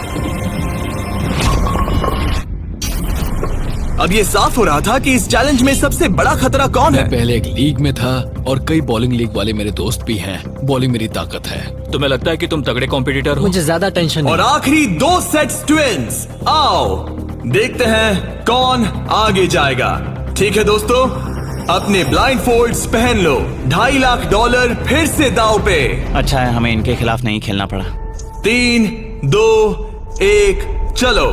अब ये साफ हो रहा था कि इस चैलेंज में सबसे बड़ा खतरा कौन है। पहले एक लीग में था और कई बॉलिंग लीग वाले मेरे दोस्त भी हैं। बॉलिंग मेरी ताकत है। तुम्हें लगता है कि तुम तगड़े कॉम्पिटिटर हो? मुझे ज्यादा टेंशन और आखिरी 2 सेट्स ट्विंस। आओ देखते हैं कौन आगे जाएगा। ठीक है दोस्तों, अपने ब्लाइंड फोल्ड्स पहन लो। $2.5 लाख फिर से दाव पे। अच्छा है हमें इनके खिलाफ नहीं खेलना पड़ा। 3, 2, 1 चलो।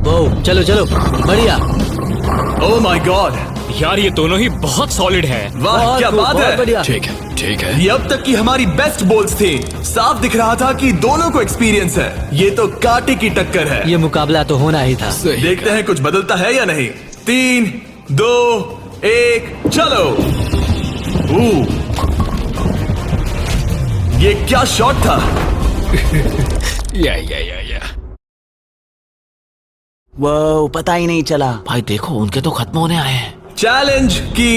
ओ, चलो चलो, बढ़िया। ओह माय गॉड, यार ये दोनों ही बहुत सॉलिड है। वाह क्या बात है। बढ़िया। ठीक है ये अब तक की हमारी बेस्ट बॉल्स थी। साफ दिख रहा था कि दोनों को एक्सपीरियंस है। ये तो कांटे की टक्कर है। ये मुकाबला तो होना ही था। सही देखते हैं कुछ बदलता है या नहीं। 3, 2, 1 चलो। ये क्या शॉट था। या वो पता ही नहीं चला। भाई देखो उनके तो खत्म होने आए हैं। चैलेंज की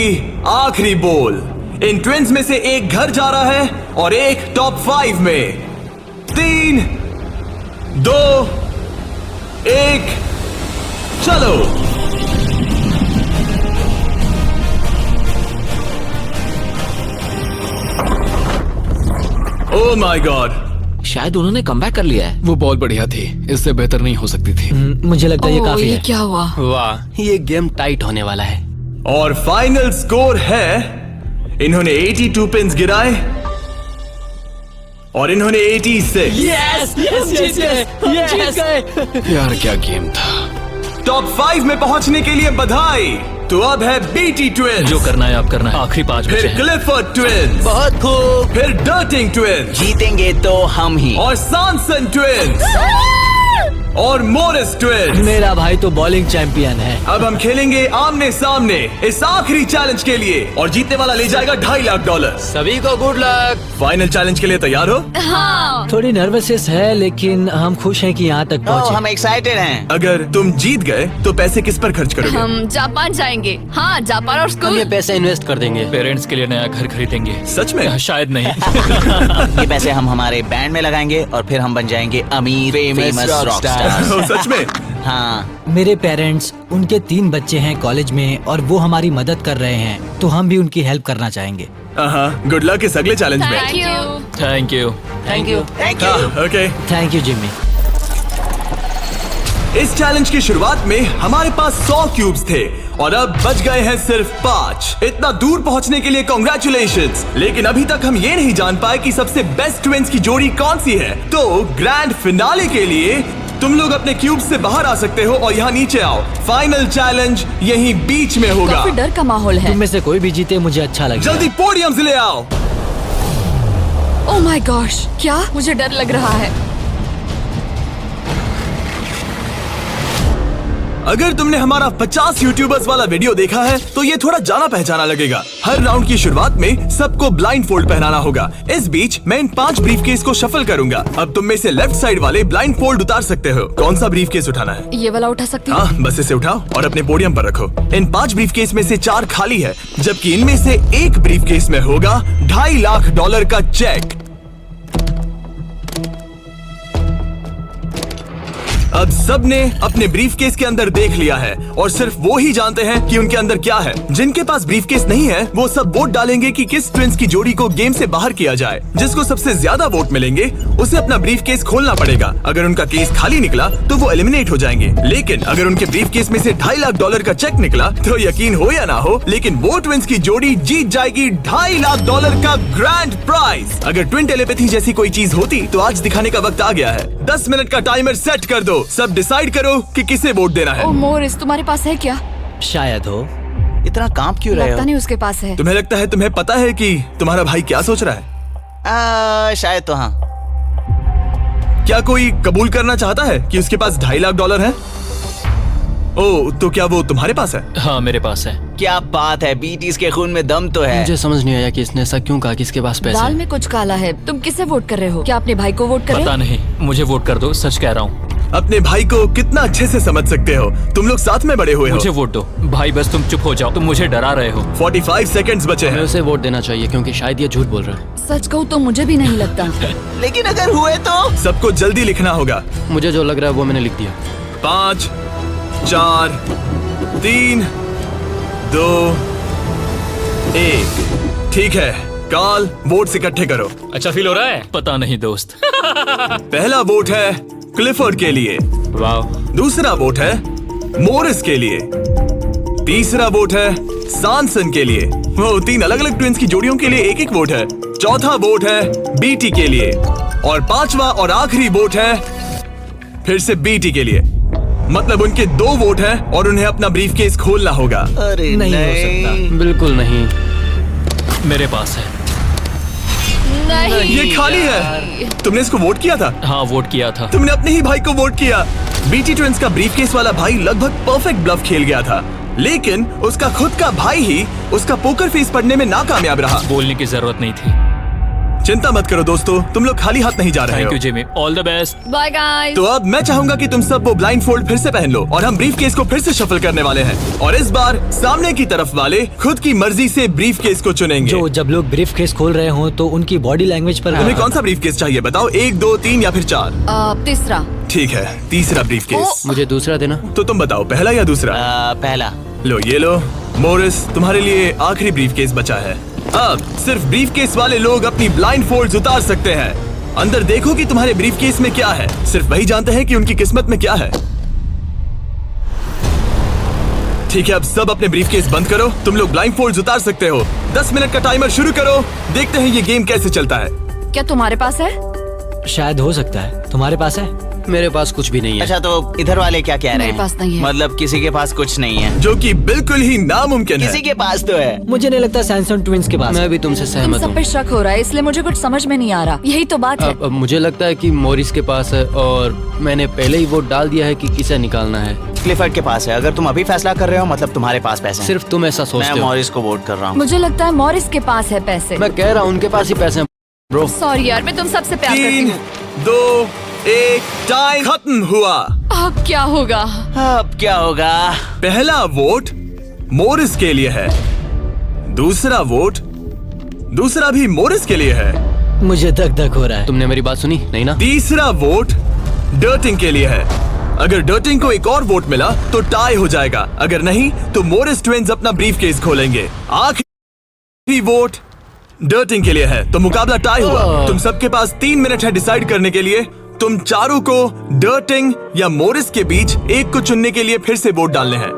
आखिरी बॉल। इन ट्विंस में से एक घर जा रहा है और एक टॉप 5 में। 3, 2, 1 चलो। ओह माय गॉड, शायद उन्होंने कमबैक कर लिया है। वो बहुत बढ़िया थी, इससे बेहतर नहीं हो सकती थी। मुझे लगता है ये ओह, काफी ये है। क्या हुआ? वाह, ये गेम टाइट होने वाला है। और फाइनल स्कोर है, इन्होंने 82 पिन्स गिराए और इन्होंने 86। यस यार क्या गेम था। टॉप 5 में पहुंचने के लिए बधाई। तो अब है बीटी ट्विंस, जो करना है आप करना है। आखिरी 5 बचे फिर हैं। क्लिफर्ड ट्विंस, बहुत खूब। फिर डर्टिंग ट्विंस जीतेंगे तो हम ही। और सॉनसन ट्विंस और मोरिस ट्विंस। मेरा भाई तो बॉलिंग चैंपियन है। अब हम खेलेंगे आमने सामने इस आखिरी चैलेंज के लिए और जीतने वाला ले जाएगा $2.5 लाख। सभी को गुड लक। फाइनल चैलेंज के लिए तैयार हो? हाँ। थोड़ी नर्वसनेस है लेकिन हम खुश हैं कि यहाँ तक पहुँचे। हम एक्साइटेड हैं। अगर तुम जीत गए तो पैसे किस पर खर्च करोगे? हम जापान जाएंगे। हाँ, जापान और हम स्कूल। ये पैसे इन्वेस्ट कर देंगे। पेरेंट्स के लिए नया घर खरीदेंगे। सच में? शायद नहीं। ये पैसे हम हमारे बैंड में लगाएंगे और फिर हम बन जाएंगे अमीर फेमस रॉक स्टार। ओह, सच में? हाँ, मेरे पेरेंट्स, उनके 3 बच्चे हैं कॉलेज में और वो हमारी मदद कर रहे हैं, तो हम भी उनकी हेल्प करना चाहेंगे। हाँ, गुड लक इस अगले चैलेंज में। Thank you. Thank you. Thank you. Okay. Thank you Jimmy. इस चैलेंज की शुरुआत में हमारे पास 100 क्यूब्स थे और अब बच गए हैं सिर्फ 5। इतना दूर पहुंचने के लिए कांग्रेचुलेशंस। लेकिन अभी तक हम ये नहीं जान पाए कि सबसे बेस्ट ट्विंस की जोड़ी कौन सी है। तो ग्रैंड फिनाले के लिए तुम लोग अपने क्यूब्स से बाहर आ सकते हो और यहाँ नीचे आओ। फाइनल चैलेंज यहीं बीच में होगा। काफी डर का माहौल है। तुम में से कोई भी जीते मुझे अच्छा लगेगा। जल्दी पोडियम से ले आओ। ओह माय गॉश, क्या मुझे डर लग रहा है। अगर तुमने हमारा 50 यूट्यूबर्स वाला वीडियो देखा है तो ये थोड़ा जाना पहचाना लगेगा। हर राउंड की शुरुआत में सबको ब्लाइंड फोल्ड पहनाना होगा। इस बीच मैं इन 5 ब्रीफकेस को शफल करूंगा। अब तुम में से लेफ्ट साइड वाले ब्लाइंड फोल्ड उतार सकते हो। कौन सा ब्रीफकेस उठाना है? ये वाला उठा सकती हूँ? हाँ, बस इसे उठाओ और अपने पोडियम पर रखो। इन 5 ब्रीफकेस में से 4 खाली है, जबकि इनमें से एक ब्रीफकेस में होगा $2.5 लाख का चेक। अब सबने अपने ब्रीफकेस के अंदर देख लिया है और सिर्फ वो ही जानते हैं कि उनके अंदर क्या है। जिनके पास ब्रीफकेस नहीं है वो सब वोट डालेंगे कि किस ट्विंस की जोड़ी को गेम से बाहर किया जाए। जिसको सबसे ज्यादा वोट मिलेंगे उसे अपना ब्रीफकेस खोलना पड़ेगा। अगर उनका केस खाली निकला तो वो एलिमिनेट हो जाएंगे। लेकिन अगर उनके ब्रीफकेस में से $2.5 लाख का चेक निकला तो यकीन हो या ना हो, लेकिन वो ट्विंस की जोड़ी जीत जाएगी $2.5 लाख का ग्रैंड प्राइज। अगर ट्विन टेलीपैथी जैसी कोई चीज होती तो आज दिखाने का वक्त आ गया है। 10 मिनट का टाइमर सेट कर दो। सब डिसाइड करो कि किसे वोट देना है। ओह मोरिस, तुम्हारे पास है क्या? शायद हो। इतना कांप क्यों रहे लगता हो? नहीं उसके पास है। तुम्हें लगता है तुम्हें पता है कि तुम्हारा भाई क्या सोच रहा है? शायद तो हाँ। क्या कोई कबूल करना चाहता है कि उसके पास $2.5 लाख है? ओह, तो क्या वो तुम्हारे पास है? हाँ, मेरे पास है। क्या बात है, बीटीज के खून में दम तो है। मुझे समझ नहीं आया कि इसने ऐसा क्यों कहा कि इसके पास पैसे दाल हैं। में कुछ काला है। तुम किसे वोट कर रहे हो? क्या अपने भाई को वोट कर रहे पता हो? नहीं, मुझे वोट कर दो, सच कह रहा हूँ। अपने भाई को कितना अच्छे से समझ सकते हो। तुम लोग साथ में बड़े हुए हो। मुझे वोट दो भाई, बस तुम चुप हो जाओ। तुम मुझे डरा रहे हो। 45 सेकंड्स बचे हमें हैं। उसे वोट देना चाहिए क्योंकि शायद ये झूठ बोल रहा है। सच कहूँ तो मुझे भी नहीं लगता। लेकिन अगर हुए तो? सबको जल्दी लिखना होगा। मुझे जो लग रहा है वो मैंने लिख दिया। 5, 4, 3, 2, 1। ठीक है, कार्ल, वोट्स इकट्ठे करो। अच्छा फील हो रहा है? पता नहीं दोस्त। पहला वोट है क्लिफर्ड के लिए। वाह। दूसरा वोट है मोरिस के लिए। तीसरा वोट है सैमसन के लिए। वो 3 अलग अलग ट्विंस की जोड़ियों के लिए एक वोट है। चौथा वोट है बीटी के लिए और 5वां और आखिरी वोट है फिर से बीटी के लिए। मतलब उनके 2 वोट हैं और उन्हें अपना ब्रीफकेस खोलना होगा। अरे नहीं हो सकता। बिल्कुल नहीं। मेरे पास है। नहीं ये खाली है। तुमने इसको वोट किया था? हाँ, वोट किया था। तुमने अपने ही भाई को वोट किया। बीटी ट्विंस का ब्रीफकेस वाला भाई लगभग परफेक्ट ब्लफ खेल गया था, लेकिन उसका खुद का भाई ही उसका पोकर फेस पढ़ने में नाकामयाब रहा। बोलने की जरूरत नहीं थी। चिंता मत करो दोस्तों, तुम लोग खाली हाथ नहीं जा रहे थैंक हो। You Jimmy, all the best. Bye guys. तो अब मैं चाहूंगा कि तुम सब वो ब्लाइंड फोल्ड फिर से पहन लो और हम ब्रीफकेस को फिर से शफल करने वाले हैं। और इस बार सामने की तरफ वाले खुद की मर्जी से ब्रीफकेस को चुनेंगे। जो जब लोग ब्रीफ केस खोल रहे हो तो उनकी बॉडी लैंग्वेज पर तुम्हें कौन सा ब्रीफकेस चाहिए बताओ? 1, 2, 3 या फिर 4? तीसरा। ठीक है, तीसरा ब्रीफकेस। मुझे दूसरा देना। तो तुम बताओ, पहला या दूसरा? पहला। लो ये लो मोरिस, तुम्हारे लिए आखिरी ब्रीफकेस बचा है। अब सिर्फ ब्रीफकेस वाले लोग अपनी ब्लाइंड फोल्ड्स उतार सकते हैं। अंदर देखो कि तुम्हारे ब्रीफकेस में क्या है। सिर्फ वही जानते हैं कि उनकी किस्मत में क्या है। ठीक है, अब सब अपने ब्रीफकेस बंद करो। तुम लोग ब्लाइंड फोल्ड्स उतार सकते हो। 10 मिनट का टाइमर शुरू करो। देखते हैं ये गेम कैसे चलता है। क्या तुम्हारे पास है? शायद हो सकता है। तुम्हारे पास है? मेरे पास कुछ भी नहीं है। अच्छा, तो इधर वाले क्या कह रहे मेरे हैं? पास नहीं है। मतलब किसी के पास कुछ नहीं है? जो कि बिल्कुल ही नामुमकिन है। किसी के पास तो है। मुझे नहीं लगता सैमसंग ट्विंस के पास मैं है। भी तुमसे इन सहमत सब हूँ। पे शक हो रहा है, इसलिए मुझे कुछ समझ में नहीं आ रहा। यही तो बात है। अब मुझे लगता है कि मोरिस के पास है और मैंने पहले ही वोट डाल दिया है कि किसे निकालना है। क्लिफर्ड के पास है। अगर तुम अभी फैसला कर रहे हो मतलब तुम्हारे पास पैसे हैं। सिर्फ तुम ऐसा मैं सोचते हो। मॉरिस को वोट कर रहा हूँ। मुझे लगता है मॉरिस के पास है पैसे। मैं कह रहा हूँ उनके पास ही पैसे हैं ब्रो। सॉरी यार, मैं तुम सबसे प्यार करती 3, हूँ। 2, 1 टाइम खत्म हुआ। अब क्या होगा? अब क्या होगा? पहला वोट मोरिस के लिए है। दूसरा भी मोरिस के लिए है। मुझे धक धक हो रहा है। तुमने मेरी बात सुनी नहीं ना? तीसरा वोट डर्टिंग के लिए है। अगर डर्टिंग को एक और वोट मिला तो टाई हो जाएगा, अगर नहीं तो मोरिस ट्विंस अपना ब्रीफकेस खोलेंगे। आखिरी वोट डर्टिंग के लिए है, तो मुकाबला टाई हुआ। तुम सबके पास 3 मिनट है डिसाइड करने के लिए। तुम चारों को डर्टिंग या मोरिस के बीच एक को चुनने के लिए फिर से वोट डालने हैं।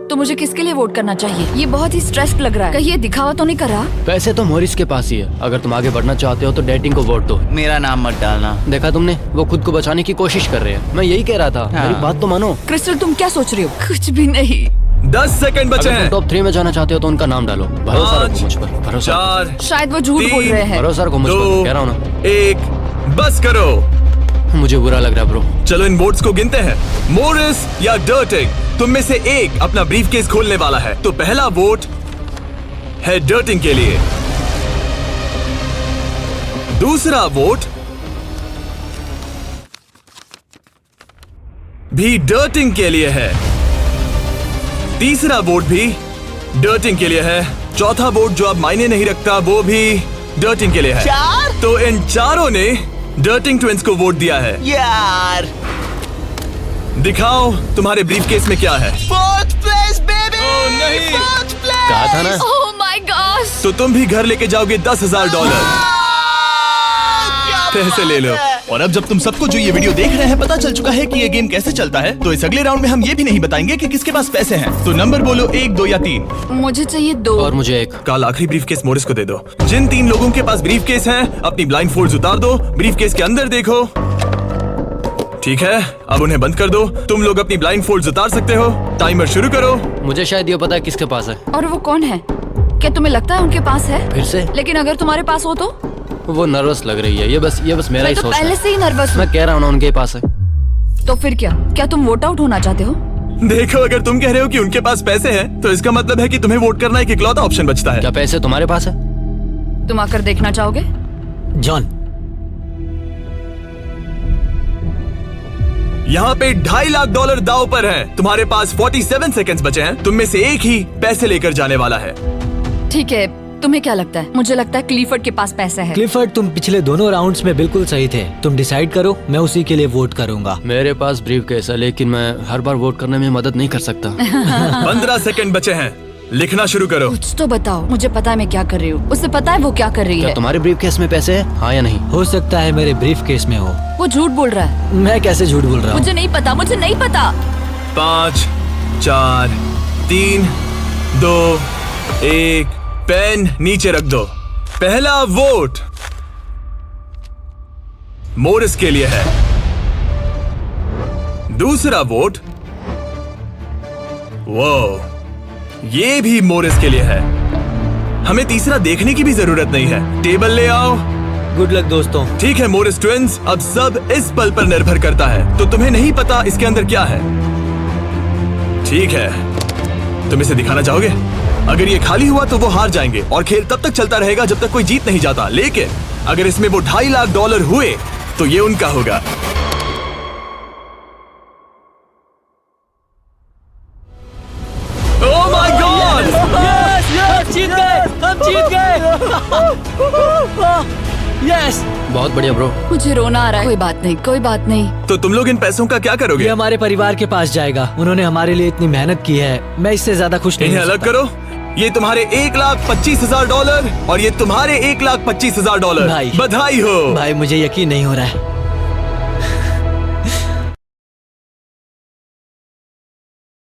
तो मुझे किसके लिए वोट करना चाहिए? ये बहुत ही स्ट्रेस्ड लग रहा है। कहीं ये दिखावा तो नहीं कर रहा? पैसे तो मोरिस के पास ही है। अगर तुम आगे बढ़ना चाहते हो तो डेटिंग को वोट दो। मेरा नाम मत डालना। देखा तुमने, वो खुद को बचाने की कोशिश कर रहे हैं। मैं यही कह रहा था। हाँ। मेरी बात तो मानो। क्रिस्टल, तुम क्या सोच रही हो? कुछ भी नहीं। 10 सेकंड बचे अगर हैं। तुम टॉप 3 में जाना चाहते हो तो उनका नाम डालो। भरोसा रखो मुझ पर। भरोसा 4, शायद वो झूठ बोल 3, रहे हैं। भरोसा रखो मुझ पर, कह रहा हूँ ना। 1 बस करो। मुझे बुरा लग रहा है ब्रो। चलो इन वोट्स को गिनते हैं। मोरिस या डर्टिंग, तुम में से एक अपना ब्रीफकेस खोलने वाला है। तो पहला वोट है डर्टिंग के लिए। दूसरा वोट भी डर्टिंग के लिए है। तीसरा वोट भी डर्टिंग के लिए है। चौथा वोट जो अब मायने नहीं रखता वो भी डर्टिंग के लिए है। 4? तो इन चारों ने डर्टिंग ट्विंस को वोट दिया है। यार, दिखाओ तुम्हारे ब्रीफकेस में क्या है। 4th place baby. ओह, नहीं। 4th place। कहा था ना। ओह माय गॉश। तो तुम भी घर लेके जाओगे $10,000। पैसे ले लो। और अब जब तुम सबको जो ये वीडियो देख रहे हैं पता चल चुका है कि ये गेम कैसे चलता है, तो इस अगले राउंड में हम ये भी नहीं बताएंगे कि किसके पास पैसे हैं। तो नंबर बोलो, 1, 2 या 3। मुझे चाहिए 2। और मुझे 1। कल आखिरी ब्रीफकेस मोरिस को दे दो। जिन 3 लोगों के पास ब्रीफकेस हैं, अपनी ब्लाइंड फोल्ड्स उतार दो। ब्रीफकेस के अंदर देखो। ठीक है, अब उन्हें बंद कर दो। तुम लोग अपनी ब्लाइंड फोल्ड्स उतार सकते हो। टाइमर शुरू करो। मुझे शायद ये पता है किसके पास है। और वो कौन है? क्या तुम्हें लगता है उनके पास है? फिर से लेकिन अगर तुम्हारे पास हो तो? वो नर्वस लग रही है। ये बस मेरा मैं ही तो सोच पहले है। से ही नर्वस हूँ। मैं कह रहा हूँ ना उनके पास है। तो फिर क्या तुम वोट आउट होना चाहते हो? देखो, अगर तुम कह रहे हो कि उनके पास पैसे हैं, तो इसका मतलब है कि तुम्हें वोट करना एक इकलौता ऑप्शन बचता है। क्या पैसे तुम्हारे पास है? तुम आकर देखना चाहोगे? जॉन, यहाँ पे $2.5 लाख दाव पर है। तुम्हारे पास 47 सेकंड्स बचे हैं। तुम में से एक ही पैसे लेकर जाने वाला है। ठीक है, तुम्हें क्या लगता है? मुझे लगता है क्लिफर्ड के पास पैसा है। क्लिफर्ड, तुम पिछले दोनों राउंड्स में बिल्कुल सही थे। तुम डिसाइड करो, मैं उसी के लिए वोट करूंगा। मेरे पास ब्रीफकेस है, लेकिन मैं हर बार वोट करने में मदद नहीं कर सकता। 15 सेकंड बचे हैं। लिखना शुरू करो। कुछ तो बताओ। मुझे पता है मैं क्या कर रही हूँ। उसे पता है वो क्या कर रही क्या है। तुम्हारे ब्रीफकेस में पैसे हैं? हाँ या नहीं? हो सकता है मेरे ब्रीफ केस में हो। वो झूठ बोल रहा है। मैं कैसे झूठ बोल रहा हूँ? मुझे नहीं पता। मुझे नहीं पता। 5, 4, 3, 2, 1, पेन नीचे रख दो। पहला वोट मोरिस के लिए है। दूसरा वोट वो ये भी मोरिस के लिए है। हमें तीसरा देखने की भी जरूरत नहीं है। टेबल ले आओ। गुड लक दोस्तों। ठीक है मोरिस ट्विंस, अब सब इस पल पर निर्भर करता है। तो तुम्हें नहीं पता इसके अंदर क्या है। ठीक है, तुम इसे दिखाना चाहोगे? अगर ये खाली हुआ तो वो हार जाएंगे और खेल तब तक चलता रहेगा जब तक कोई जीत नहीं जाता। लेकिन अगर इसमें वो $2.5 लाख हुए तो ये उनका होगा। Oh my God! जीत गए, हम जीत गए। यस, बहुत बढ़िया ब्रो। मुझे रोना आ रहा है। कोई बात नहीं, कोई बात नहीं। तो तुम लोग इन पैसों का क्या ये करोगे? हमारे परिवार के पास जाएगा। उन्होंने हमारे लिए इतनी मेहनत की है, मैं इससे ज्यादा खुश नहीं इन्हें हो अलग सकता। करो। ये तुम्हारे $1,25,000 और ये तुम्हारे $1,25,000। भाई। बधाई हो। भाई मुझे यकीन नहीं हो रहा है।